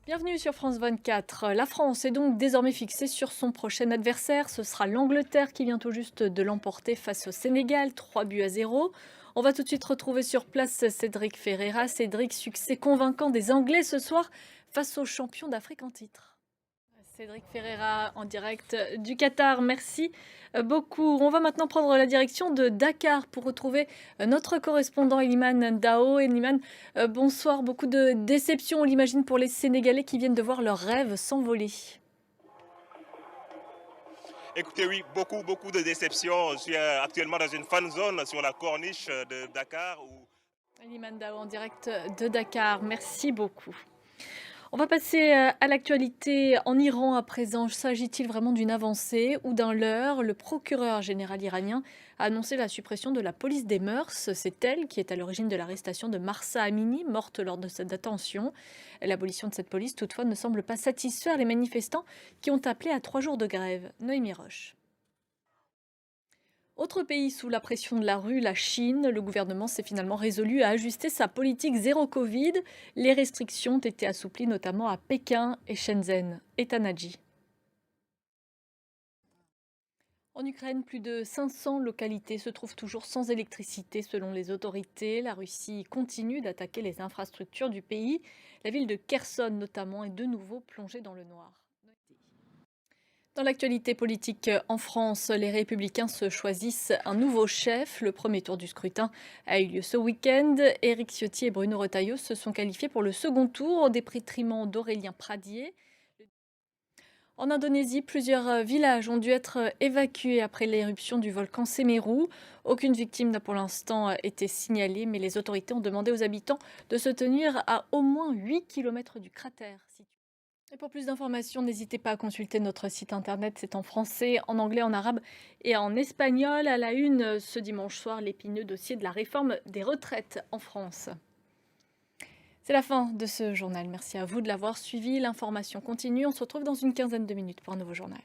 Bienvenue sur France 24. La France est donc désormais fixée sur son prochain adversaire. Ce sera l'Angleterre qui vient tout juste de l'emporter face au Sénégal, 3 buts à 0. On va tout de suite retrouver sur place Cédric Ferreira. Cédric, succès convaincant des Anglais ce soir face aux champions d'Afrique en titre. Cédric Ferreira en direct du Qatar, merci beaucoup. On va maintenant prendre la direction de Dakar pour retrouver notre correspondant Eliman Ndao. Eliman, bonsoir. Beaucoup de déception, on l'imagine, pour les Sénégalais qui viennent de voir leurs rêves s'envoler. Écoutez, oui, beaucoup de déceptions. Je suis actuellement dans une fan zone sur la corniche de Dakar. Eliman Ndao en direct de Dakar, merci beaucoup. On va passer à l'actualité en Iran à présent. S'agit-il vraiment d'une avancée ou d'un leurre? Le procureur général iranien a annoncé la suppression de la police des mœurs. C'est elle qui est à l'origine de l'arrestation de Mahsa Amini, morte lors de cette détention. L'abolition de cette police, toutefois, ne semble pas satisfaire les manifestants qui ont appelé à 3 jours de grève. Noémie Roche. Autre pays sous la pression de la rue, la Chine. Le gouvernement s'est finalement résolu à ajuster sa politique zéro Covid. Les restrictions ont été assouplies notamment à Pékin et Shenzhen. Et Tanaji. En Ukraine, plus de 500 localités se trouvent toujours sans électricité selon les autorités. La Russie continue d'attaquer les infrastructures du pays. La ville de Kherson notamment est de nouveau plongée dans le noir. Dans l'actualité politique en France, les Républicains se choisissent un nouveau chef. Le premier tour du scrutin a eu lieu ce week-end. Éric Ciotti et Bruno Retailleau se sont qualifiés pour le second tour au détriment d'Aurélien Pradier. En Indonésie, plusieurs villages ont dû être évacués après l'éruption du volcan Semeru. Aucune victime n'a pour l'instant été signalée, mais les autorités ont demandé aux habitants de se tenir à au moins 8 km du cratère. Et pour plus d'informations, n'hésitez pas à consulter notre site internet. C'est en français, en anglais, en arabe et en espagnol. À la une, ce dimanche soir, l'épineux dossier de la réforme des retraites en France. C'est la fin de ce journal. Merci à vous de l'avoir suivi. L'information continue. On se retrouve dans une quinzaine de minutes pour un nouveau journal.